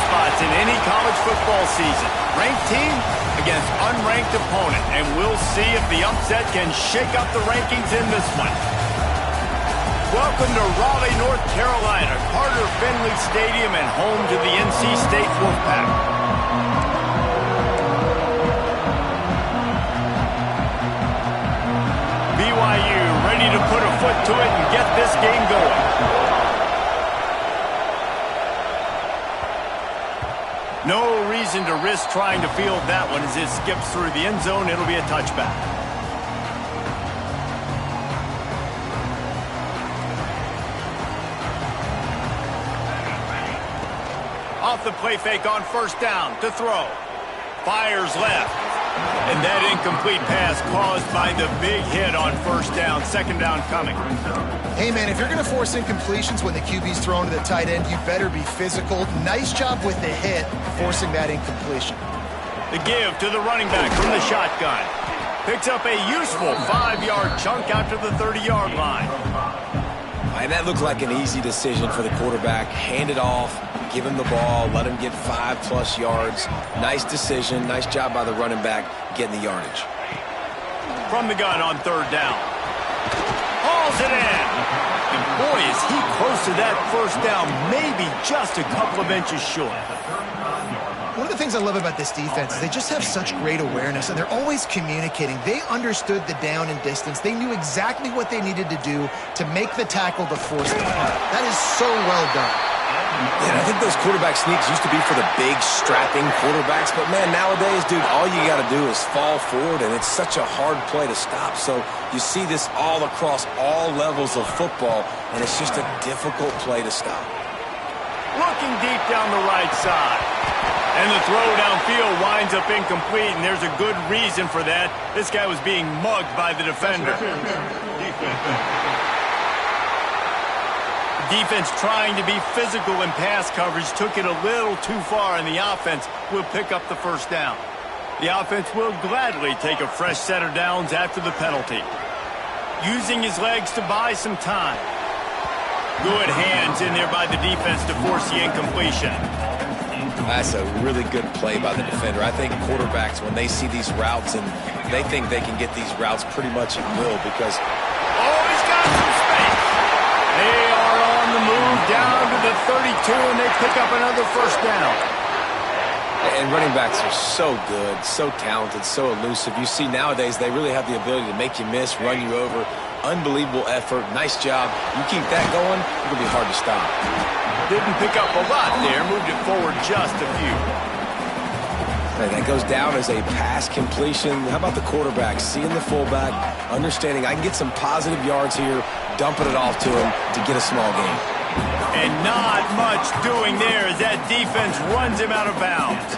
spots in any college football season. Ranked team against unranked opponent, and we'll see if the upset can shake up the rankings in this one. Welcome to Raleigh, North Carolina, Carter Finley Stadium, and home to the NC State Wolfpack. BYU ready to put a foot to it and get this game going. No reason to risk trying to field that one as it skips through the end zone. It'll be a touchback. Off the play fake on first down to throw. Fires left. And that incomplete pass caused by the big hit on first down. Second down coming. Hey, man, if you're going to force incompletions when the QB's thrown to the tight end, you better be physical. Nice job with the hit, forcing that incompletion. The give to the running back from the shotgun. Picks up a useful 5-yard chunk out to the 30-yard line. And that looked like an easy decision for the quarterback. Hand it off, give him the ball, let him get 5+ yards. Nice decision. Nice job by the running back getting the yardage. From the gun on third down. Hauls it in. And boy, is he close to that first down, maybe just a couple of inches short. One of the things I love about this defense is they just have such great awareness, and they're always communicating. They understood the down and distance. They knew exactly what they needed to do to make the tackle to force the punt. That is so well done. Yeah, I think those quarterback sneaks used to be for the big, strapping quarterbacks. But, man, nowadays, dude, all you got to do is fall forward, and it's such a hard play to stop. So you see this all across all levels of football, and it's just a difficult play to stop. Looking deep down the right side. And the throw downfield winds up incomplete, and there's a good reason for that. This guy was being mugged by the defender. Defense trying to be physical in pass coverage took it a little too far, and the offense will pick up the first down. The offense will gladly take a fresh set of downs after the penalty. Using his legs to buy some time. Good hands in there by the defense to force the incompletion. That's a really good play by the defender. I think quarterbacks, when they see these routes, and they think they can get these routes pretty much at will because... Oh, he's got some space. They are on the move down to the 32, and they pick up another first down. And running backs are so good, so talented, so elusive. You see nowadays they really have the ability to make you miss, run you over. Unbelievable effort. Nice job. You keep that going, it'll be hard to stop. Didn't pick up a lot there. Moved it forward just a few. And that goes down as a pass completion. How about the quarterback seeing the fullback, understanding I can get some positive yards here, dumping it off to him to get a small gain. And not much doing there as that defense runs him out of bounds.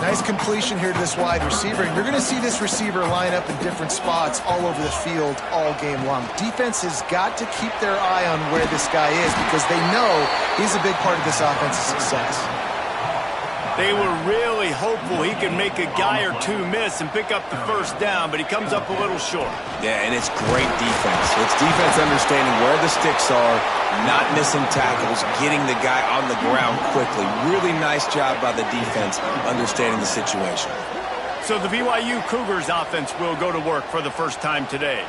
Nice completion here to this wide receiver, and you're going to see this receiver line up in different spots all over the field all game long. Defense has got to keep their eye on where this guy is because they know he's a big part of this offense's success. They were really hopeful he could make a guy or two miss and pick up the first down, but he comes up a little short. Yeah, and it's great defense. It's defense understanding where the sticks are, not missing tackles, getting the guy on the ground quickly. Really nice job by the defense understanding the situation. So the BYU Cougars offense will go to work for the first time today.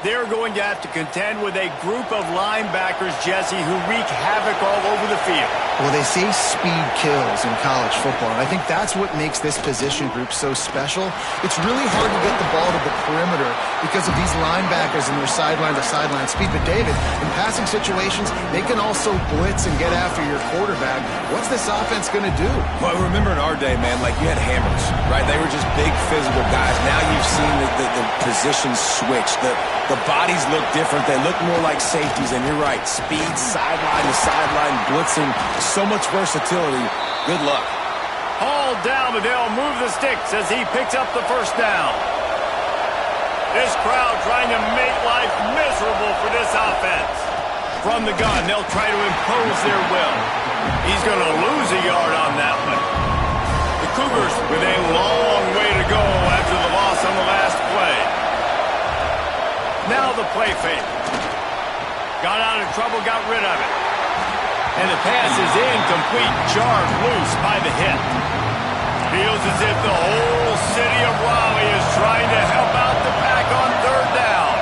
They're going to have to contend with a group of linebackers, Jesse, who wreak havoc all over the field. Well, they say speed kills in college football, and I think that's what makes this position group so special. It's really hard to get the ball to the perimeter because of these linebackers and their sideline-to-sideline speed. But, David, in passing situations, they can also blitz and get after your quarterback. What's this offense going to do? Well, remember in our day, man, like you had hammers, right? They were just big physical guys. Now you've seen the positions switch. The bodies look different. They look more like safeties, and you're right. Speed, sideline to sideline, blitzing, so much versatility. Good luck. Hauled down, but they'll move the sticks as he picks up the first down. This crowd trying to make life miserable for this offense. From the gun, they'll try to impose their will. He's going to lose a yard on that one. The Cougars with a long way to go after the loss on the last play. Now the play fake. Got out of trouble, got rid of it. And the pass is incomplete, jarred loose by the hit. Feels as if the whole city of Raleigh is trying to help out the pack on third down.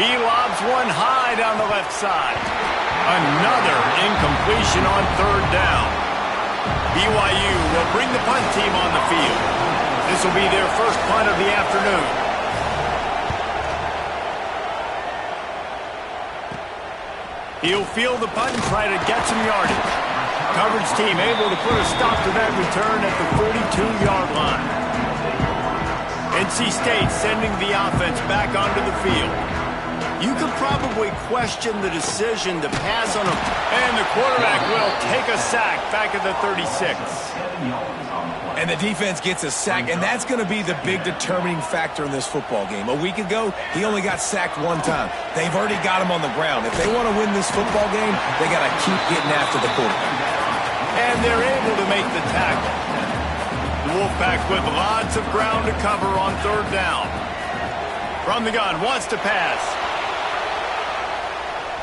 He lobs one high down the left side. Another incompletion on third down. BYU will bring the punt team on the field. This will be their first punt of the afternoon. He'll field the punt and try to get some yardage. Coverage team able to put a stop to that return at the 42-yard line. NC State sending the offense back onto the field. You could probably question the decision to pass on him. And the quarterback will take a sack back at the 36. And the defense gets a sack, and that's going to be the big determining factor in this football game. A week ago, he only got sacked one time. They've already got him on the ground. If they want to win this football game, they got to keep getting after the quarterback. And they're able to make the tackle. The Wolfpack with lots of ground to cover on third down. From the gun, wants to pass.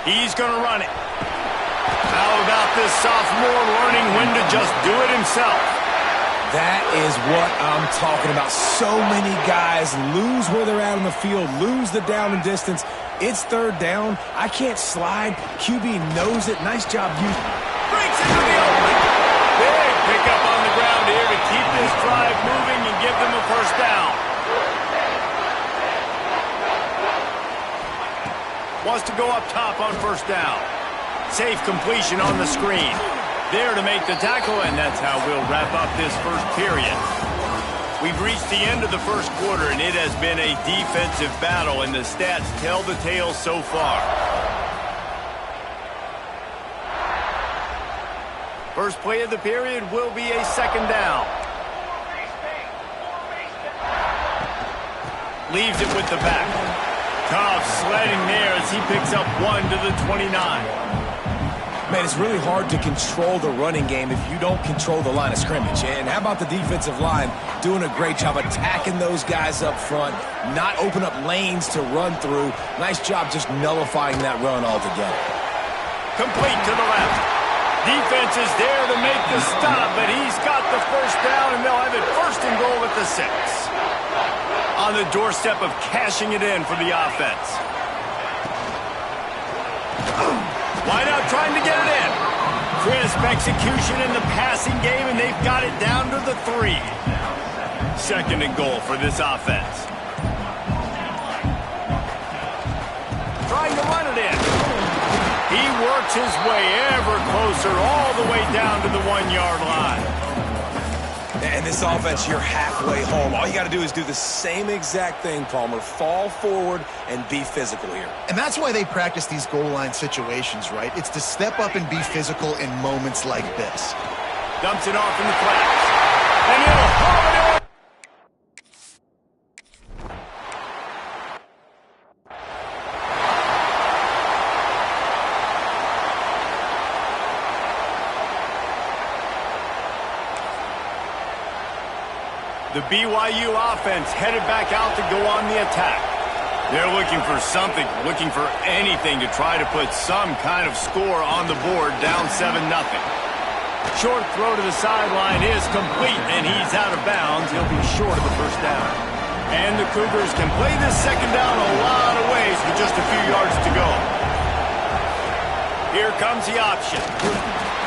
He's going to run it. How about this sophomore learning when to just do it himself? That is what I'm talking about. So many guys lose where they're at on the field, lose the down and distance. It's third down. I can't slide. QB knows it. Nice job using. Breaks into the open. Big pickup on the ground here to keep this drive moving and give them a first down. Wants to go up top on first down. Safe completion on the screen. There to make the tackle, and that's how we'll wrap up this first period. We've reached the end of the first quarter, and it has been a defensive battle, and the stats tell the tale so far. First play of the period will be a second down. Leaves it with the back. Tough sledding there as he picks up one to the 29. Man, it's really hard to control the running game if you don't control the line of scrimmage. And how about the defensive line doing a great job attacking those guys up front, not open up lanes to run through. Nice job just nullifying that run altogether. Complete to the left. Defense is there to make the stop, but he's got the first down, and they'll have it first and goal at the 6. On the doorstep of cashing it in for the offense. Wide out trying to get it in. Crisp execution in the passing game, and they've got it down to the 3. Second and goal for this offense. Trying to run it in. He works his way ever closer all the way down to the 1-yard line. And this offense, you're halfway home. All you got to do is do the same exact thing, Palmer. Fall forward and be physical here. And that's why they practice these goal line situations, right? It's to step up and be physical in moments like this. Dumps it off in the flats. And he'll haul it in. The BYU offense headed back out to go on the attack. They're looking for something, looking for anything to try to put some kind of score on the board, down 7-0. Short throw to the sideline is complete, and he's out of bounds. He'll be short of the first down. And the Cougars can play this second down a lot of ways with just a few yards to go. Here comes the option.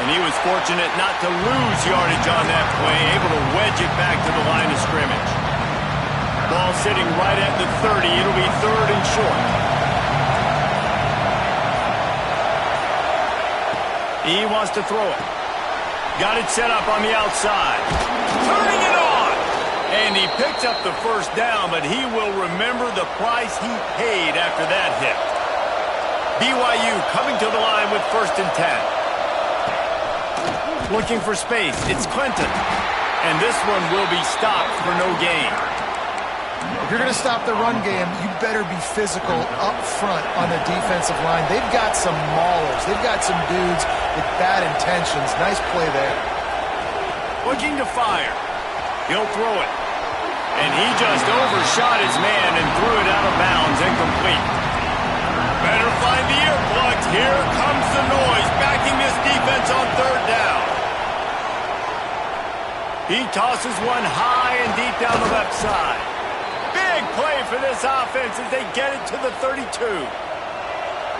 And he was fortunate not to lose yardage on that play, able to wedge it back to the line of scrimmage. Ball sitting right at the 30. It'll be third and short. He wants to throw it. Got it set up on the outside. Turning it on! And he picked up the first down, but he will remember the price he paid after that hit. BYU coming to the line with first and 10. Looking for space. It's Clinton. And this one will be stopped for no gain. If you're going to stop the run game, you better be physical up front on the defensive line. They've got some maulers. They've got some dudes with bad intentions. Nice play there. Looking to fire. He'll throw it. And he just overshot his man and threw it out of bounds, incomplete. Better find the earplugs. Here comes the noise, backing this defense on third down. He tosses one high and deep down the left side. Big play for this offense as they get it to the 32.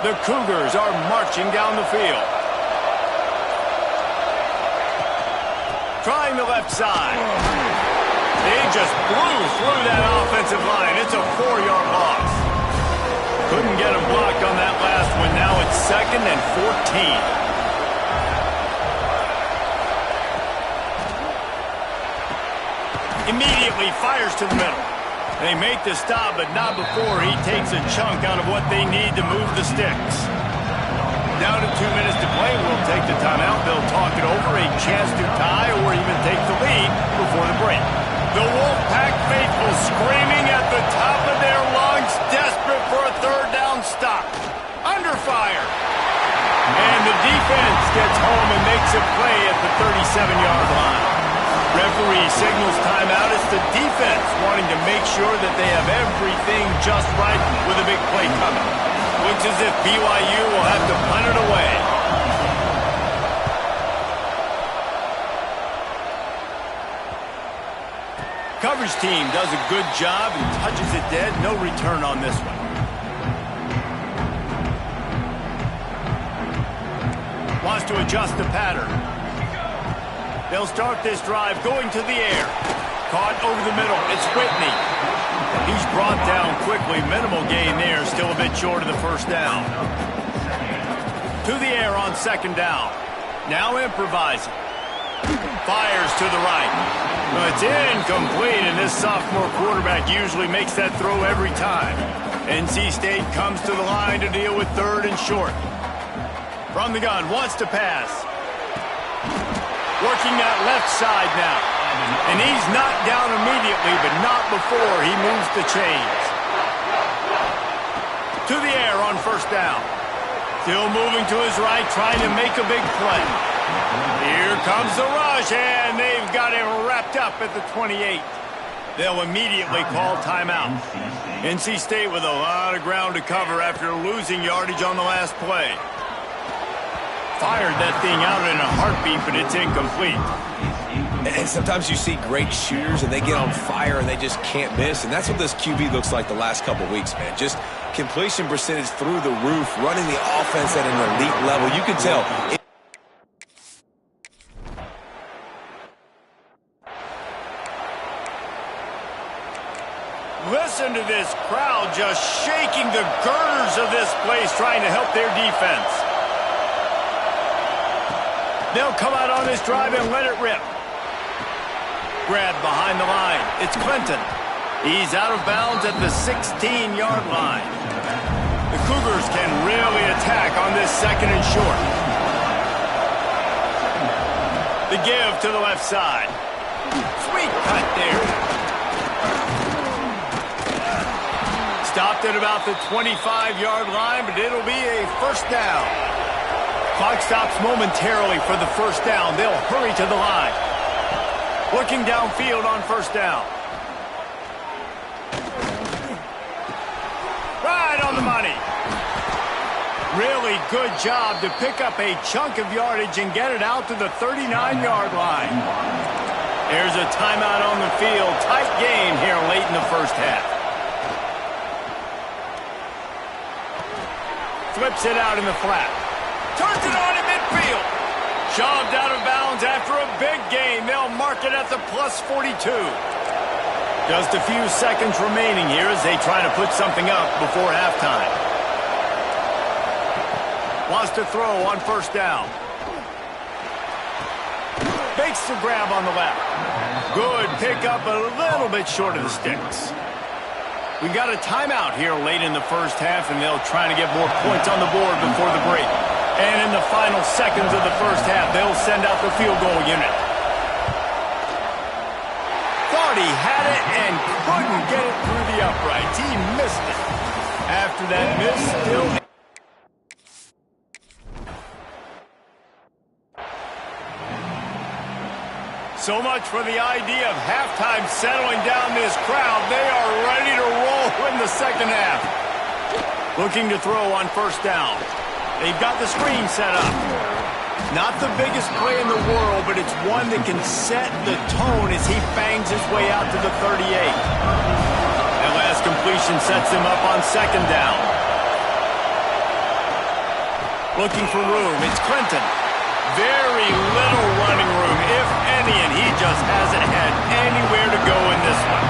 The Cougars are marching down the field. Trying the left side. They just blew through that offensive line. It's a 4-yard loss. Couldn't get him blocked on that last one. Now it's 2nd and 14. Immediately fires to the middle. They make the stop, but not before he takes a chunk out of what they need to move the sticks. Down to 2 minutes to play. We'll take the timeout. They'll talk it over. A chance to tie or even take the lead before the break. The Wolfpack faithful screaming at the top of their lungs, desperate for a third down stop. Under fire. And the defense gets home and makes a play at the 37-yard line. Referee signals timeout. It's the defense wanting to make sure that they have everything just right with a big play coming. Looks as if BYU will have to punt it away. Coverage team does a good job and touches it dead. No return on this one. Wants to adjust the pattern. They'll start this drive going to the air. Caught over the middle. It's Whitney. He's brought down quickly. Minimal gain there. Still a bit short of the first down. To the air on 2nd down. Now improvising. Fires to the right. No, it's incomplete, and this sophomore quarterback usually makes that throw every time. NC State comes to the line to deal with 3rd and short. From the gun, wants to pass. Working that left side now. And he's knocked down immediately, but not before he moves the chains. To the air on 1st down. Still moving to his right, trying to make a big play. Here comes the rush, and they've got him wrapped up at the 28. They'll immediately call timeout. NC State with a lot of ground to cover after losing yardage on the last play. Fired that thing out in a heartbeat, but it's incomplete. And sometimes you see great shooters, and they get on fire, and they just can't miss. And that's what this QB looks like the last couple weeks, man. Just completion percentage through the roof, running the offense at an elite level. You can tell. Listen to this crowd just shaking the girders of this place, trying to help their defense. They'll come out on this drive and let it rip. Grabbed behind the line. It's Clinton. He's out of bounds at the 16-yard line. The Cougars can really attack on this 2nd and short. The give to the left side. Sweet cut there. Stopped at about the 25-yard line, but it'll be a 1st down. Clock stops momentarily for the 1st down. They'll hurry to the line. Looking downfield on 1st down. Right on the money. Really good job to pick up a chunk of yardage and get it out to the 39-yard line. There's a timeout on the field. Tight game here late in the 1st half. Flips it out in the flat. Turns it on in midfield. Shoved out of bounds after a big gain. They'll mark it at the +42. Just a few seconds remaining here as they try to put something up before halftime. Wants to throw on 1st down. Makes the grab on the left. Good pickup, a little bit short of the sticks. We've got a timeout here late in the 1st half, and they'll try to get more points on the board before the break. And in the final seconds of the 1st half, they'll send out the field goal unit. Thought he had it and couldn't get it through the uprights. He missed it. After that miss, still... So much for the idea of halftime settling down this crowd. They are ready to roll in the 2nd half. Looking to throw on 1st down. They've got the screen set up. Not the biggest play in the world, but it's one that can set the tone as he bangs his way out to the 38. That last completion sets him up on second down. Looking for room, it's Clinton. Very little running room, if any, and he just hasn't had anywhere to go in this one.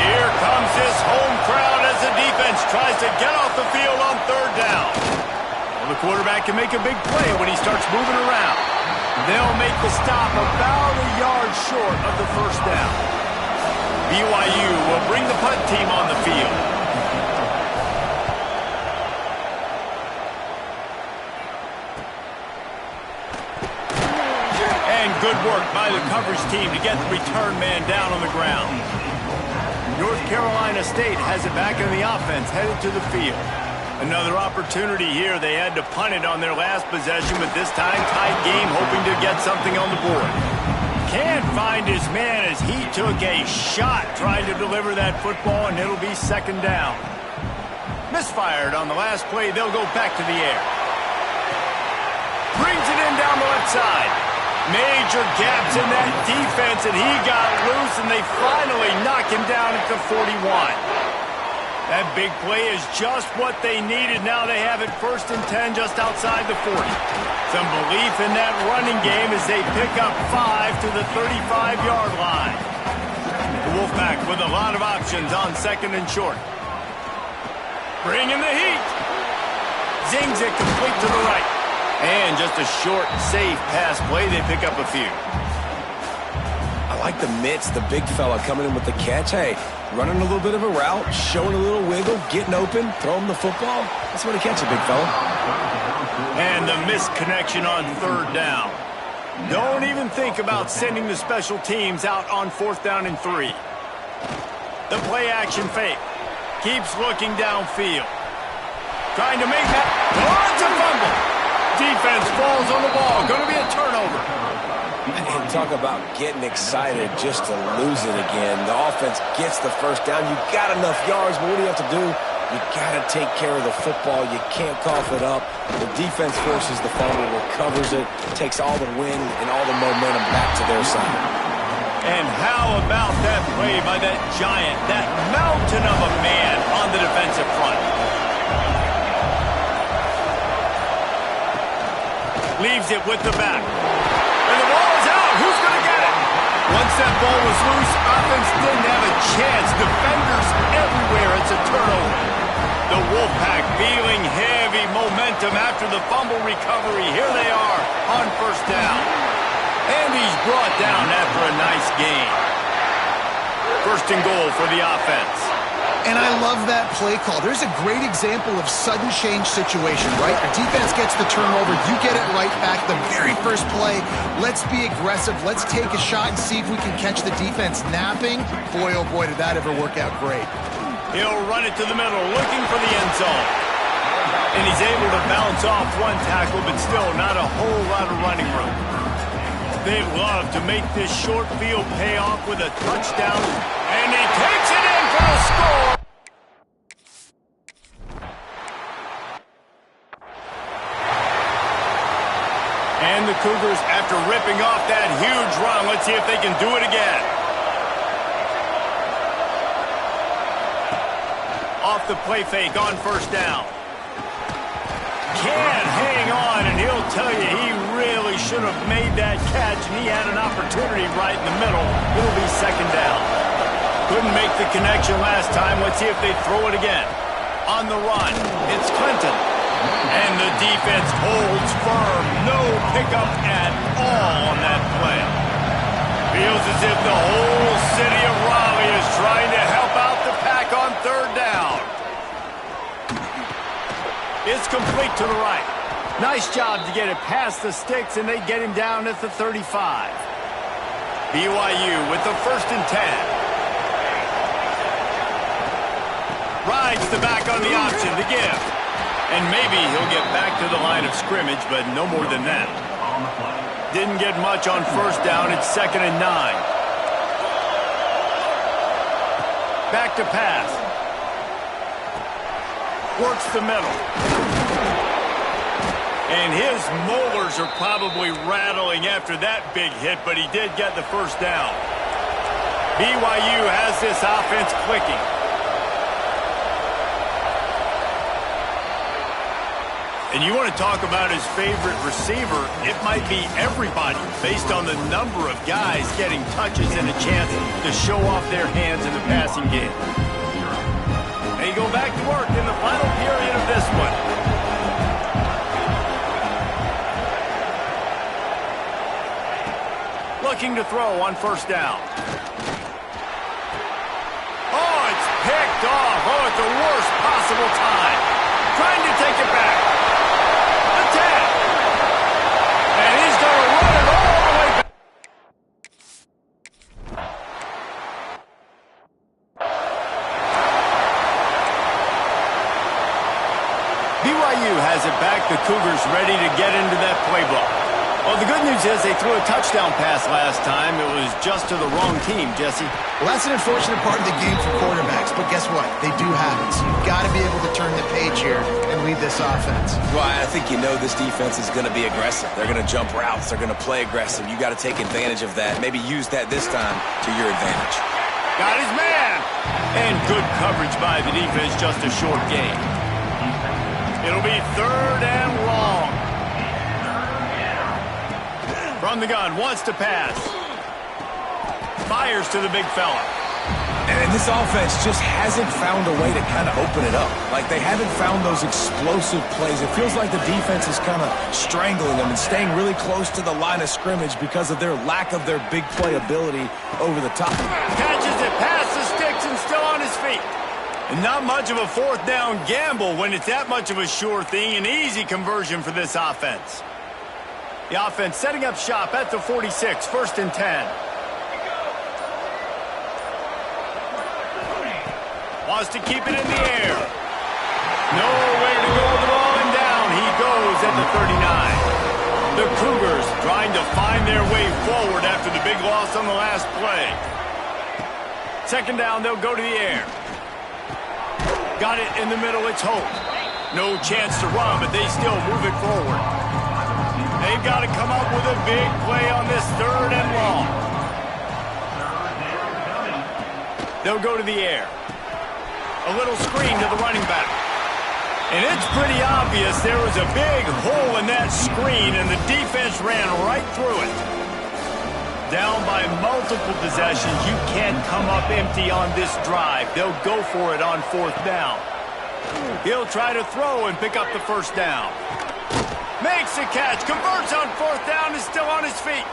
Here comes this home crowd as the defense tries to get off the field on third down. Well, the quarterback can make a big play when he starts moving around. They'll make the stop about a yard short of the first down. BYU will bring the punt team on the field. And good work by the coverage team to get the return man down on the ground. North Carolina State has it back in the offense, headed to the field. Another opportunity here. They had to punt it on their last possession, but this time tight game, hoping to get something on the board. Can't find his man as he took a shot trying to deliver that football, and it'll be second down. Misfired on the last play. They'll go back to the air. Brings it in down the left side. Major gaps in that defense, and he got loose, and they finally knock him down at the 41. That big play is just what they needed. Now they have it 1st and 10 just outside the 40. Some belief in that running game as they pick up 5 to the 35-yard line. The Wolfpack with a lot of options on second and short. Bringing the heat. Zings it complete to the right. And just a short, safe pass play. They pick up a few. I like the mitts, the big fella coming in with the catch. Hey, running a little bit of a route, showing a little wiggle, getting open, throw him the football. That's what he catches, big fella. And the missed connection on third down. Don't even think about sending the special teams out on 4th down and 3. The play action fake. Keeps looking downfield. Trying to make that. Oh, it's a fumble. Defense falls on the ball. Going to be a turnover. And talk about getting excited just to lose it again. The offense gets the first down. You got enough yards, but what do you have to do? You got to take care of the football. You can't cough it up. The defense forces the fumble, recovers it, takes all the wind and all the momentum back to their side. And how about that play by that giant, that mountain of a man on the defensive front? Leaves it with the back. And the ball is out. Who's going to get it? Once that ball was loose, offense didn't have a chance. Defenders everywhere. It's a turnover. The Wolfpack feeling heavy momentum after the fumble recovery. Here they are on 1st down. And he's brought down after a nice gain. 1st and goal for the offense. And I love that play call. There's a great example of sudden change situation, right? The defense gets the turnover. You get it right back. The very first play, let's be aggressive. Let's take a shot and see if we can catch the defense napping. Boy, oh boy, did that ever work out great. He'll run it to the middle, looking for the end zone. And he's able to bounce off one tackle, but still not a whole lot of running room. They'd love to make this short field pay off with a touchdown. And he takes it in for a score. And the Cougars, after ripping off that huge run, let's see if they can do it again. Off the play fake on 1st down. Can't hang on, and he'll tell you he really should have made that catch, and he had an opportunity right in the middle. It'll be 2nd down. Couldn't make the connection last time. Let's see if they throw it again. On the run, it's Clinton. And the defense holds firm. No pickup at all on that play. Feels as if the whole city of Raleigh is trying to help out the Pack on 3rd down. It's complete to the right. Nice job to get it past the sticks, and they get him down at the 35. BYU with the 1st and 10. Rides the back on the option to give. And maybe he'll get back to the line of scrimmage, but no more than that. Didn't get much on 1st down. It's 2nd and 9. Back to pass. Works the middle. And his molars are probably rattling after that big hit, but he did get the first down. BYU has this offense clicking. And you want to talk about his favorite receiver, it might be everybody based on the number of guys getting touches and a chance to show off their hands in the passing game. They go back to work in the final period of this one. Looking to throw on first down. Oh, it's picked off. Oh, at the worst possible time. Trying to take it back. Attack. And he's going to run it all the way back. BYU has it back. The Cougars ready to get into that playbook. Well, the good news is they threw a touchdown pass last time. It was just to the wrong team, Jesse. Well, that's an unfortunate part of the game for quarterbacks, but guess what? They do have it, so you've got to be able to turn the page here and lead this offense. Well, I think you know this defense is going to be aggressive. They're going to jump routes. They're going to play aggressive. You got to take advantage of that. Maybe use that this time to your advantage. Got his man. And good coverage by the defense, just a short gain. It'll be 3rd and long. From the gun, wants to pass. Fires to the big fella. And this offense just hasn't found a way to kind of open it up. Like, they haven't found those explosive plays. It feels like the defense is kind of strangling them and staying really close to the line of scrimmage because of their lack of their big play ability over the top. Catches it past the sticks and still on his feet. And not much of a 4th down gamble when it's that much of a sure thing. An easy conversion for this offense. The offense setting up shop at the 46, 1st and 10. Wants to keep it in the air. Nowhere to go, throwing down. He goes at the 39. The Cougars trying to find their way forward after the big loss on the last play. 2nd down, they'll go to the air. Got it in the middle, it's Hope. No chance to run, but they still move it forward. They've got to come up with a big play on this 3rd and long. They'll go to the air. A little screen to the running back. And it's pretty obvious there was a big hole in that screen, and the defense ran right through it. Down by multiple possessions, you can't come up empty on this drive. They'll go for it on 4th down. He'll try to throw and pick up the first down. Makes the catch, converts on 4th down, is still on his feet.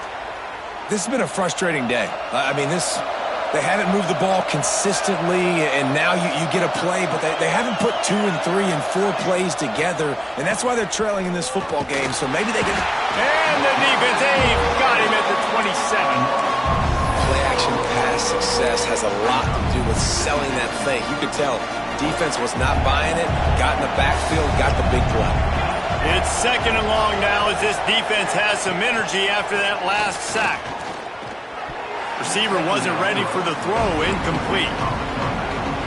This has been a frustrating day. I mean, they haven't moved the ball consistently, and now you get a play, but they haven't put 2 and 3 and 4 plays together, and that's why they're trailing in this football game, so maybe they can... And the defense, got him at the 27. Play-action pass success has a lot to do with selling that fake. You could tell defense was not buying it, got in the backfield, got the big play. It's 2nd and long now as this defense has some energy after that last sack. Receiver wasn't ready for the throw, incomplete.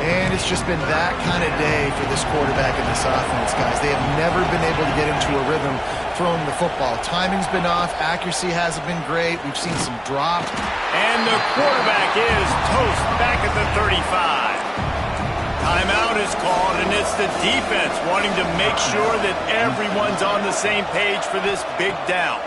And it's just been that kind of day for this quarterback and this offense, guys. They have never been able to get into a rhythm throwing the football. Timing's been off. Accuracy hasn't been great. We've seen some drop. And the quarterback is toast back at the 35. Timeout is called, and it's the defense wanting to make sure that everyone's on the same page for this big down.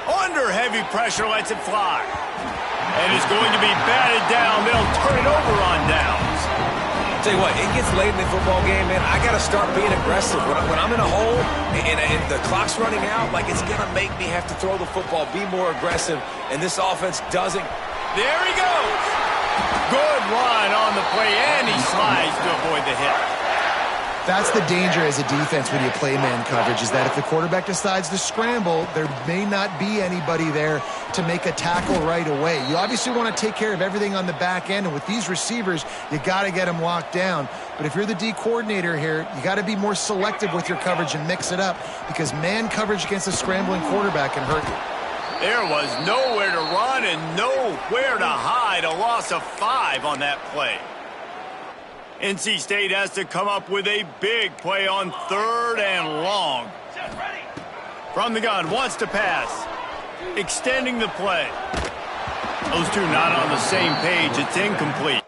Under heavy pressure, lets it fly. And it's going to be batted down. They'll turn it over on downs. Tell you what, it gets late in the football game, man. I got to start being aggressive. When I'm in a hole and the clock's running out, like, it's going to make me have to throw the football, be more aggressive, and this offense doesn't. There he goes. Good run on the play, and he slides to avoid the hit. That's the danger as a defense when you play man coverage, is that if the quarterback decides to scramble, there may not be anybody there to make a tackle right away. You obviously want to take care of everything on the back end, and with these receivers, you got to get them locked down. But if you're the D coordinator here, you got to be more selective with your coverage and mix it up, because man coverage against a scrambling quarterback can hurt you. There was nowhere to run and nowhere to hide. A loss of 5 on that play. NC State has to come up with a big play on 3rd and long. From the gun, wants to pass. Extending the play. Those two not on the same page. It's incomplete.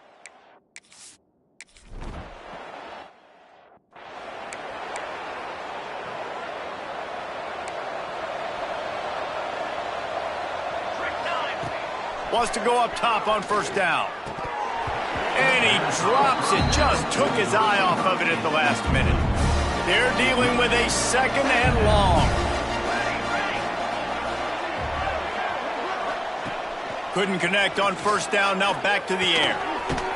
Wants to go up top on 1st down. And he drops it. Just took his eye off of it at the last minute. They're dealing with a 2nd and long. Couldn't connect on 1st down. Now back to the air.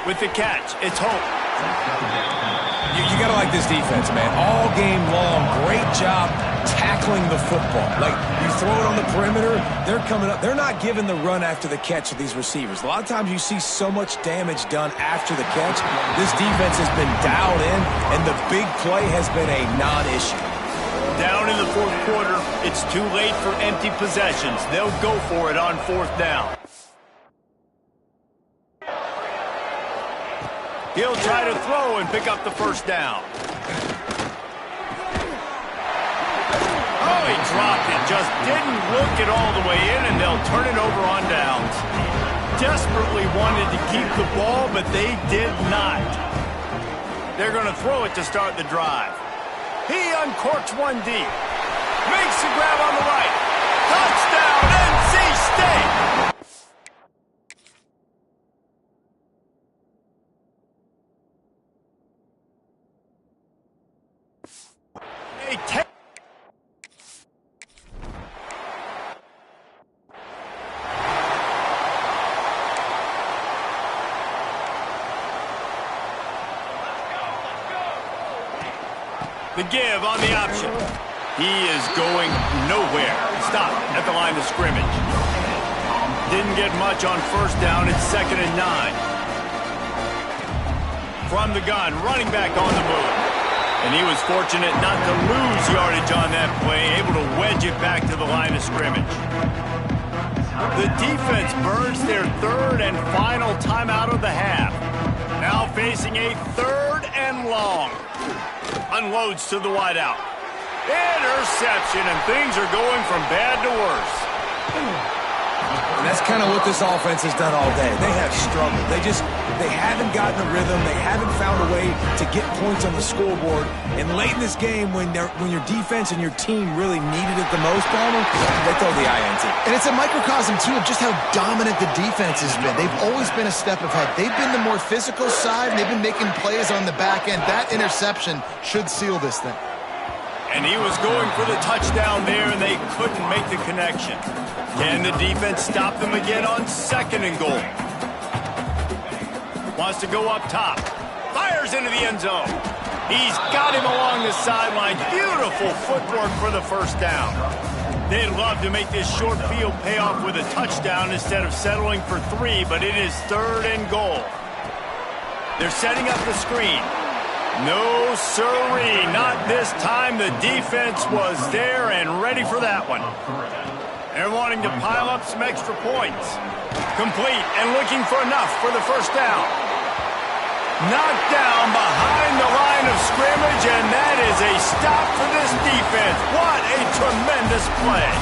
With the catch, it's Hope. You got to like this defense, man. All game long, great job tackling the football. Like, you throw it on the perimeter, they're coming up. They're not giving the run after the catch to these receivers. A lot of times you see so much damage done after the catch. This defense has been dialed in, and the big play has been a non-issue. Down in the 4th quarter, it's too late for empty possessions. They'll go for it on 4th down. He'll try to throw and pick up the 1st down. Oh, he dropped it. Just didn't look it all the way in, and they'll turn it over on downs. Desperately wanted to keep the ball, but they did not. They're going to throw it to start the drive. He uncorks one deep. Makes the grab on the right. Touchdown, NC State! The give on the option. He is going nowhere. Stop at the line of scrimmage. Didn't get much on 1st down. It's 2nd and 9. From the gun, running back on the move. And he was fortunate not to lose yardage on that play, able to wedge it back to the line of scrimmage. The defense burns their 3rd and final timeout of the half. Now facing a 3rd and long. Unloads to the wideout. Interception, and things are going from bad to worse. And that's kind of what this offense has done all day. They have struggled. They haven't gotten a rhythm. They haven't found a way to get points on the scoreboard. And late in this game, when your defense and your team really needed it the most, Palmer, they throw the INT. And it's a microcosm, too, of just how dominant the defense has been. They've always been a step ahead. They've been the more physical side, and they've been making plays on the back end. That interception should seal this thing. And he was going for the touchdown there, and they couldn't make the connection. Can the defense stop them again on 2nd and goal? Wants to go up top. Fires into the end zone. He's got him along the sideline. Beautiful footwork for the 1st down. They'd love to make this short field pay off with a touchdown instead of settling for 3, but it is 3rd and goal. They're setting up the screen. No siree, not this time. The defense was there and ready for that one. They're wanting to pile up some extra points. Complete and looking for enough for the 1st down. Knocked down behind the line of scrimmage, and that is a stop for this defense. What a tremendous play.